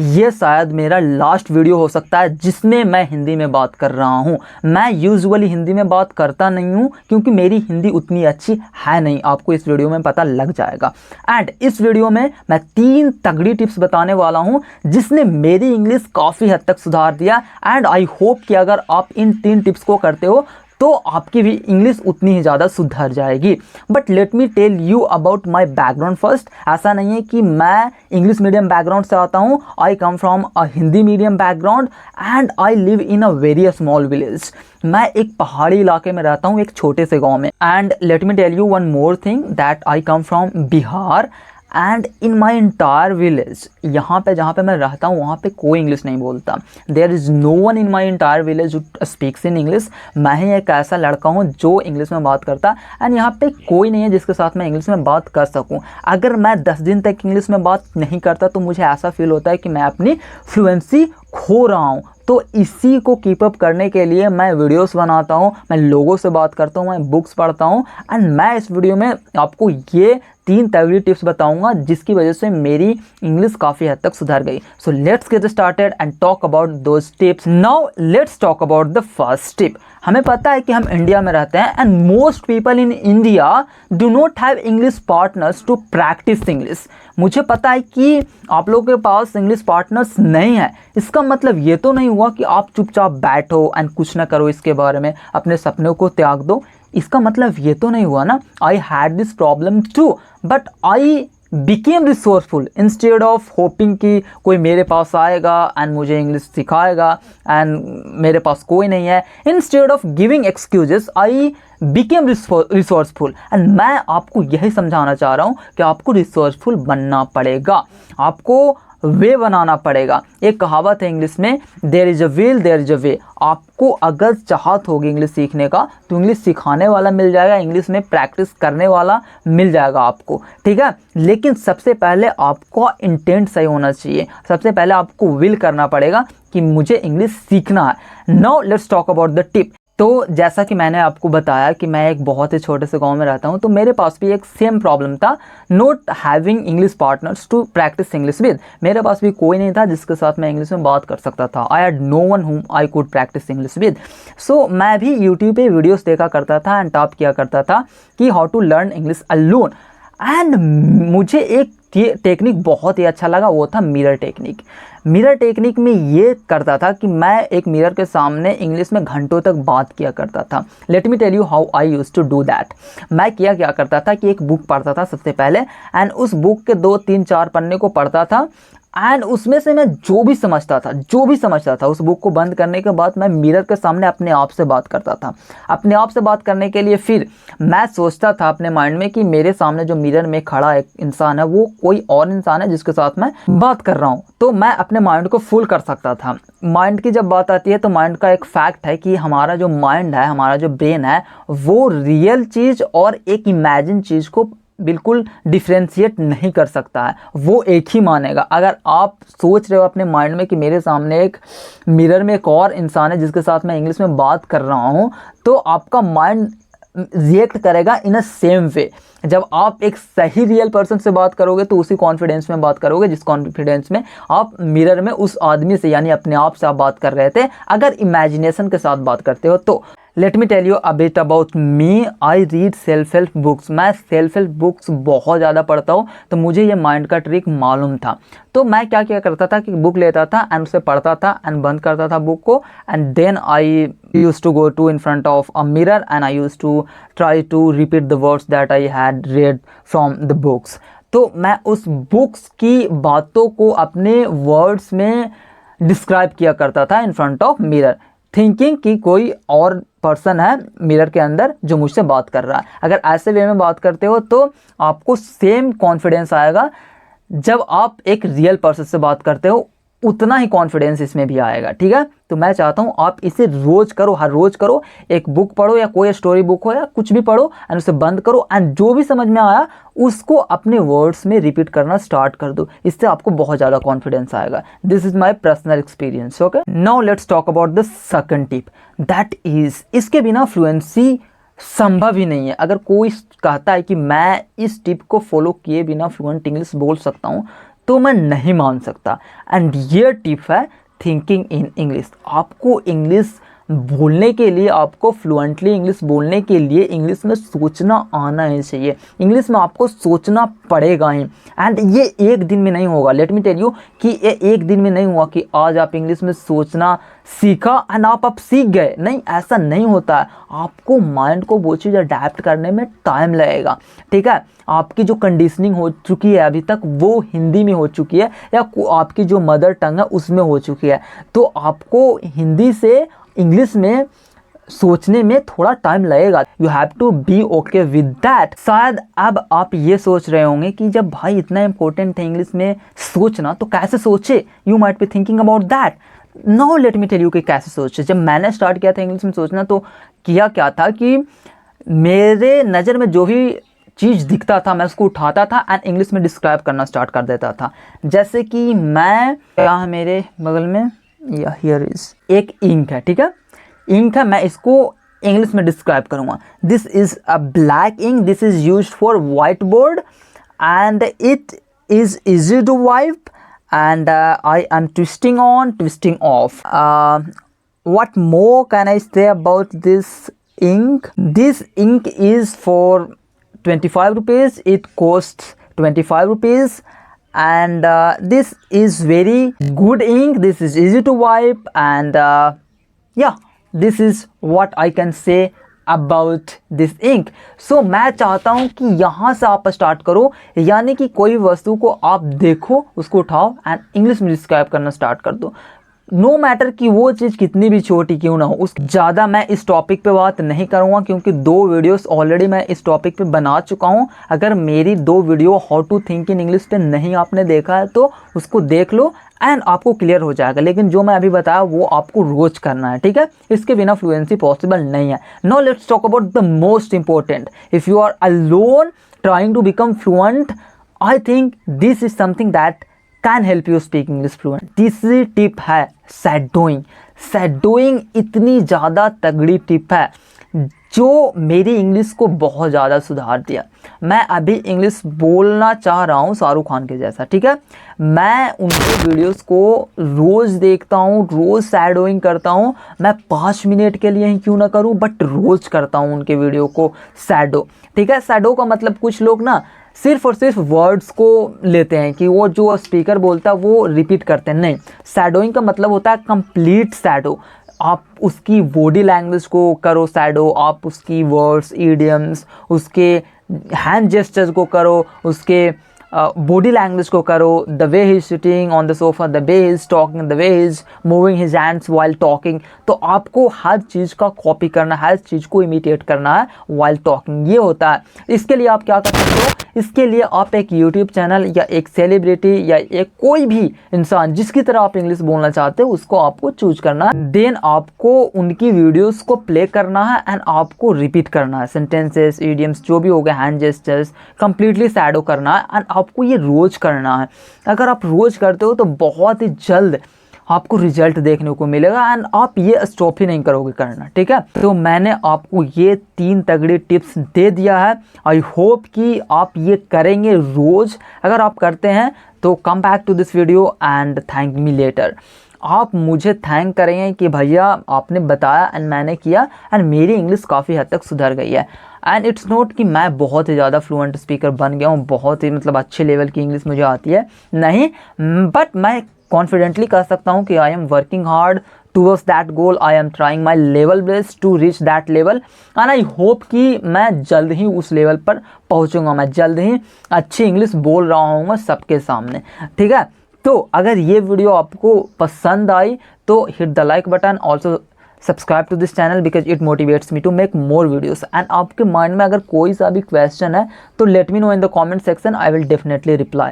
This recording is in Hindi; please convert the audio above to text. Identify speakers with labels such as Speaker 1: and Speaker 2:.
Speaker 1: ये शायद मेरा लास्ट वीडियो हो सकता है जिसमें मैं हिंदी में बात कर रहा हूँ। मैं यूजुअली हिंदी में बात करता नहीं हूँ क्योंकि मेरी हिंदी उतनी अच्छी है नहीं, आपको इस वीडियो में पता लग जाएगा। एंड इस वीडियो में मैं 3 तगड़ी टिप्स बताने वाला हूँ जिसने मेरी इंग्लिश काफ़ी हद तक सुधार दिया। एंड आई होप कि अगर आप इन 3 टिप्स को करते हो तो आपकी भी इंग्लिश उतनी ही ज़्यादा सुधर जाएगी। But let me tell you about my background first. ऐसा नहीं है कि मैं इंग्लिश मीडियम बैकग्राउंड से आता हूँ। I come from a Hindi medium background and I live in a very small village. मैं एक पहाड़ी इलाके में रहता हूँ, एक छोटे से गाँव में। And let me tell you one more thing that I come from Bihar and in my entire village, यहाँ पे जहाँ पे मैं रहता हूँ वहाँ पे कोई इंग्लिश नहीं बोलता। There is no one in my entire village who speaks in English. मैं ही एक ऐसा लड़का हूँ जो इंग्लिश में बात करता, एंड यहाँ पे कोई नहीं है जिसके साथ मैं इंग्लिश में बात कर सकूँ। अगर मैं 10 दिन तक इंग्लिश में बात नहीं करता तो मुझे ऐसा फील होता है कि मैं अपनी फ्लुएंसी खो रहा हूँ। तो इसी को कीप अप करने के लिए मैं वीडियोस बनाता हूँ, मैं लोगों से बात करता हूँ, मैं बुक्स पढ़ता हूँ। एंड मैं इस वीडियो में आपको ये 3 तगड़ी टिप्स बताऊंगा जिसकी वजह से मेरी इंग्लिश काफ़ी हद तक सुधर गई। So let's get started and talk about those tips. Now let's talk about the first tip. हमें पता है कि हम इंडिया में रहते हैं and most people in India do not have English partners to practise English. मुझे पता है कि आप लोगों के पास इंग्लिश पार्टनर्स नहीं है। इसका मतलब ये तो नहीं हुआ कि आप चुपचाप बैठो एंड कुछ ना करो इसके बारे में, अपने सपनों को त्याग दो। इसका मतलब ये तो नहीं हुआ ना, I had this problem too but I became resourceful instead of hoping कि कोई मेरे पास आएगा एंड मुझे इंग्लिश सिखाएगा एंड मेरे पास कोई नहीं है। Instead of giving excuses I became resourceful. And मैं आपको यही समझाना चाह रहा हूँ कि आपको रिसोर्सफुल बनना पड़ेगा, आपको वे बनाना पड़ेगा। एक कहावत है इंग्लिश में, there is a will there is a way. आपको अगर चाहत होगी इंग्लिश सीखने का तो इंग्लिश सिखाने वाला मिल जाएगा, इंग्लिश में प्रैक्टिस करने वाला मिल जाएगा आपको, ठीक है। लेकिन सबसे पहले आपको इंटेंट सही होना चाहिए। सबसे पहले आपको विल करना पड़ेगा कि मुझे इंग्लिश सीखना है। Now let's talk about the tip. तो जैसा कि मैंने आपको बताया कि मैं एक बहुत ही छोटे से गांव में रहता हूं, तो मेरे पास भी एक सेम प्रॉब्लम था, not having English partners to practise English with. मेरे पास भी कोई नहीं था जिसके साथ मैं इंग्लिश में बात कर सकता था। I had no one whom I could practise English with. So मैं भी यूट्यूब पे वीडियोस देखा करता था एंड टॉप किया करता था कि how to learn English alone. And मुझे एक टेक्निक बहुत ही अच्छा लगा, वो था मिरर टेक्निक। मिरर टेक्निक में ये करता था कि मैं एक मिरर के सामने इंग्लिश में घंटों तक बात किया करता था। Let me tell you how I used to do that. मैं क्या करता था कि एक बुक पढ़ता था सबसे पहले, एंड उस बुक के 2, 3, 4 पन्ने को पढ़ता था एंड उसमें से मैं जो भी समझता था उस बुक को बंद करने के बाद मैं मिरर के सामने अपने आप से बात करता था। अपने आप से बात करने के लिए फिर मैं सोचता था अपने माइंड में कि मेरे सामने जो मिरर में खड़ा एक इंसान है वो कोई और इंसान है जिसके साथ मैं बात कर रहा हूँ। तो मैं अपने माइंड को फुल कर सकता था। माइंड की जब बात आती है तो माइंड का एक फैक्ट है कि हमारा जो माइंड है, हमारा जो ब्रेन है, वो रियल चीज़ और एक इमेजिन चीज़ को बिल्कुल डिफ्रेंशिएट नहीं कर सकता है, वो एक ही मानेगा। अगर आप सोच रहे हो अपने माइंड में कि मेरे सामने एक मिरर में एक और इंसान है जिसके साथ मैं इंग्लिश में बात कर रहा हूँ, तो आपका माइंड रिएक्ट करेगा इन अ सेम वे। जब आप एक सही रियल पर्सन से बात करोगे तो उसी कॉन्फिडेंस में बात करोगे जिस कॉन्फिडेंस में आप मिरर में उस आदमी से यानी अपने आप से आप बात कर रहे थे, अगर इमेजिनेशन के साथ बात करते हो तो। Let me tell you a bit about me. I read self help books. मैं सेल्फ हेल्प बुक्स बहुत ज़्यादा पढ़ता हूँ, तो मुझे ये माइंड का ट्रिक मालूम था। तो मैं क्या करता था कि बुक लेता था एंड उसे पढ़ता था एंड बंद करता था बुक को, and then I use to go to in front of a mirror and I use to try to repeat the words that I had read from the books. तो मैं उस बुक्स की बातों को अपने वर्ड्स में डिस्क्राइब किया करता था इन फ्रंट ऑफ मिरर, थिंकिंग कि कोई और पर्सन है मिरर के अंदर जो मुझसे बात कर रहा है। अगर ऐसे वे में बात करते हो तो आपको सेम कॉन्फिडेंस आएगा जब आप एक रियल पर्सन से बात करते हो, उतना ही कॉन्फिडेंस इसमें भी आएगा, ठीक है। तो मैं चाहता हूँ आप इसे रोज करो, हर रोज करो। एक बुक पढ़ो या कोई स्टोरी बुक हो या कुछ भी पढ़ो एंड उसे बंद करो एंड जो भी समझ में आया उसको अपने वर्ड्स में रिपीट करना स्टार्ट कर दो। इससे आपको बहुत ज़्यादा कॉन्फिडेंस आएगा। This is my personal experience. Okay, now let's talk about the second tip, that is इसके बिना फ्लुएंसी संभव ही नहीं है। अगर कोई कहता है कि मैं इस टिप को फॉलो किए बिना फ्लुएंट इंग्लिश बोल सकता हूँ तो मैं नहीं मान सकता। एंड ये टिप है थिंकिंग इन इंग्लिश। आपको इंग्लिश बोलने के लिए, आपको फ्लुएंटली इंग्लिश बोलने के लिए इंग्लिश में सोचना आना ही चाहिए। इंग्लिश में आपको सोचना पड़ेगा ही। एंड ये एक दिन में नहीं होगा। लेट मी टेल यू कि ये एक दिन में नहीं हुआ कि आज आप इंग्लिश में सोचना सीखा एंड आप सीख गए। नहीं, ऐसा नहीं होता है। आपको माइंड को वो चीज़ अडेप्ट करने में टाइम लगेगा। ठीक है, आपकी जो कंडीशनिंग हो चुकी है अभी तक वो हिंदी में हो चुकी है या आपकी जो मदर टंग है उसमें हो चुकी है, तो आपको हिंदी से इंग्लिश में सोचने में थोड़ा टाइम लगेगा। You have to be okay with that. शायद अब आप ये सोच रहे होंगे कि जब भाई इतना इंपॉर्टेंट है इंग्लिश में सोचना तो कैसे सोचे। You might be thinking about that. No, let me tell you कि कैसे सोचे। जब मैंने स्टार्ट किया था इंग्लिश में सोचना तो किया क्या था कि मेरे नज़र में जो भी चीज़ दिखता था मैं उसको उठाता था एंड इंग्लिश में डिस्क्राइब करना स्टार्ट कर देता था। जैसे कि मैं, यहाँ मेरे बगल में या हियर इज एक इंक है, ठीक है, इंक है, मैं इसको इंग्लिश में डिस्क्राइब करूँगा। This is a black ink, this is used for white board and it is easy to wipe and I am twisting on, twisting off. What more can I say about this ink? This ink is for 25 rupees. It costs 25 rupees and this is very good ink. This is easy to wipe and yeah, this is what I can say about this ink. So मैं चाहता हूँ कि यहाँ से आप स्टार्ट करो, यानी कि कोई वस्तु को आप देखो, उसको उठाओ एंड इंग्लिश में डिस्क्राइब करना स्टार्ट कर दो। नो मैटर कि वो चीज़ कितनी भी छोटी क्यों ना हो। उस ज़्यादा मैं इस टॉपिक पे बात नहीं करूँगा क्योंकि 2 वीडियोस ऑलरेडी मैं इस टॉपिक पे बना चुका हूँ। अगर मेरी 2 video how to think in English पे नहीं आपने देखा है तो उसको देख लो एंड आपको क्लियर हो जाएगा। लेकिन जो मैं अभी बताया वो आपको रोज करना है, ठीक है, इसके बिना फ्लुएंसी पॉसिबल नहीं है। No, let's talk about the most important. If you are alone trying to become fluent, I think this is something that can help you speak English fluent. तीसरी टिप है शैडोइंग। शैडोइंग इतनी ज़्यादा तगड़ी टिप है जो मेरी इंग्लिश को बहुत ज़्यादा सुधार दिया। मैं अभी इंग्लिश बोलना चाह रहा हूँ शाहरुख खान के जैसा, ठीक है। मैं उनके वीडियोस को रोज़ देखता हूँ, रोज़ शैडोइंग करता हूँ। मैं 5 मिनट के लिए ही क्यों ना करूँ बट रोज़ करता हूँ उनके वीडियो को शैडो, ठीक है। शैडो का मतलब कुछ लोग ना सिर्फ और सिर्फ वर्ड्स को लेते हैं कि वो जो स्पीकर बोलता है वो रिपीट करते हैं। नहीं, शैडोइंग का मतलब होता है कंप्लीट शैडो। आप उसकी बॉडी लैंग्वेज को करो शैडो, आप उसकी वर्ड्स, इडियम्स, उसके हैंड जेस्चर्स को करो, उसके बॉडी लैंग्वेज को करो, the way he is sitting on the sofa, the way he is talking, the way he is moving his hands while talking. तो आपको हर चीज़ का कॉपी करना है, हर चीज़ को इमिटेट करना है वाइल टॉकिंग। ये होता है। इसके लिए आप क्या कर सकते हो, इसके लिए आप एक यूट्यूब चैनल या एक सेलिब्रिटी या एक कोई भी इंसान जिसकी तरह आप इंग्लिश बोलना चाहते हो उसको आपको चूज करना है। देन आपको उनकी वीडियोस को प्ले करना है एंड आपको रिपीट करना है। सेंटेंसेस, इडियम्स जो भी हो गए, हैंड जेस्चर्स, कंप्लीटली शैडो करना है एंड आपको ये रोज करना है। अगर आप रोज करते हो तो बहुत ही जल्द आपको रिजल्ट देखने को मिलेगा एंड आप ये स्टॉप ही नहीं करोगे करना, ठीक है। तो मैंने आपको ये 3 तगड़ी टिप्स दे दिया है। आई होप कि आप ये करेंगे रोज। अगर आप करते हैं तो come back to this video and thank me later. आप मुझे थैंक करेंगे कि भैया आपने बताया एंड मैंने किया एंड मेरी इंग्लिश काफ़ी हद तक सुधर गई है। एंड इट्स नॉट कि मैं बहुत ही ज़्यादा फ्लुएंट स्पीकर बन गया हूँ, बहुत ही मतलब अच्छे लेवल की इंग्लिश मुझे आती है, नहीं, बट मैं कॉन्फिडेंटली कह सकता हूँ कि I am working hard towards that goal. I am trying my level best to reach that level and I hope कि मैं जल्द ही उस लेवल पर पहुँचूँगा। मैं जल्द ही अच्छी इंग्लिश बोल रहा हूँ सबके सामने, ठीक है। तो अगर ये वीडियो आपको पसंद आई तो hit the like button, also subscribe to this channel because it motivates me to make more videos. And आपके माइंड में अगर कोई सा भी क्वेश्चन है तो let me know in the comment section, I will definitely reply.